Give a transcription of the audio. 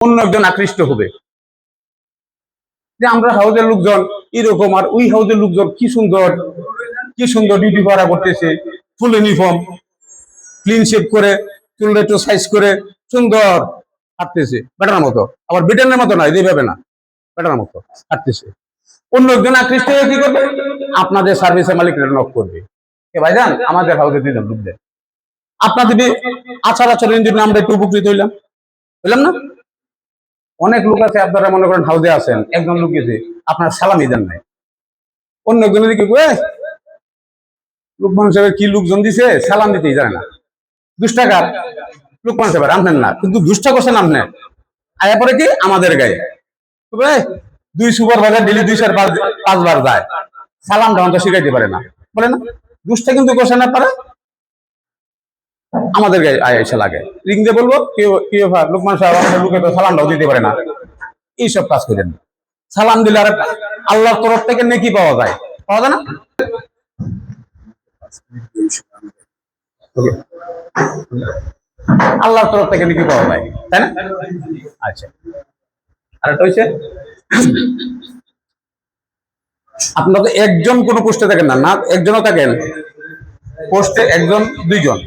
অন্য একজন আকৃষ্ট হবে যে আমরা হাউজের লোকজন এরকম, আর ওই হাউজের লোকজন কি সুন্দর ডিউটি পাড়া করতেছে, ফুল ইউনিফর্ম, ক্লিন শেপ করে, চুলটা একটু সাইজ করে সুন্দর হাঁটতেছে বেটার মতো। আবার ব্রিটেনের মতো নয়, যেভাবে না, বেটার মতো হাঁটতেছে। অন্য একজন আকৃষ্ট হয়ে কি করবে? আপনাদের সার্ভিসের মালিকের নক করবে, ভাইজান আমাদের হাউজে দিলেন লোক দেন। আপনাদের আচার আচরণের জন্য আমরা একটু উপকৃত হইলাম না? অনেক লোক আছে, আপনারা মনে করেন হাউজে আছেন, একজন লোক গেছে, আপনার সালামি দেন নাই, অন্য একজনের কি লোকমান সাহেবের কি লোকজন দিছে, সালাম দিতেই যায় না, 2 টাকার লোকমান সাহেবের আনলেন না, কিন্তু 2টা করছেন আপনি, আয়া পরে কি আমাদের গায়ে 2 সুপারভাইজার ডেলি 2-5 বার যায়, সালামটা অন্তত শিখাইতে পারে না, বলে না 2টা কিন্তু করছেন আপনারা, আমাদের গায়ে এসে লাগে, রিং দিয়ে বলবো কি ব্যাপার লোকমান সাহেব, আমাদের লোকে তো সালামটাও দিতে পারে না। এইসব কাজ করেন। সালাম দিলে আর আল্লাহর তরফ থেকে নেকি পাওয়া যায় না? আল্লাহর তরফ থেকে নেকি পাওয়া যায়, তাই না? আচ্ছা, আর এটা হচ্ছে আপনারা তো একজন কোন পোস্টে থাকেন না, একজনও থাকেন পোস্টে, 1-2 জন।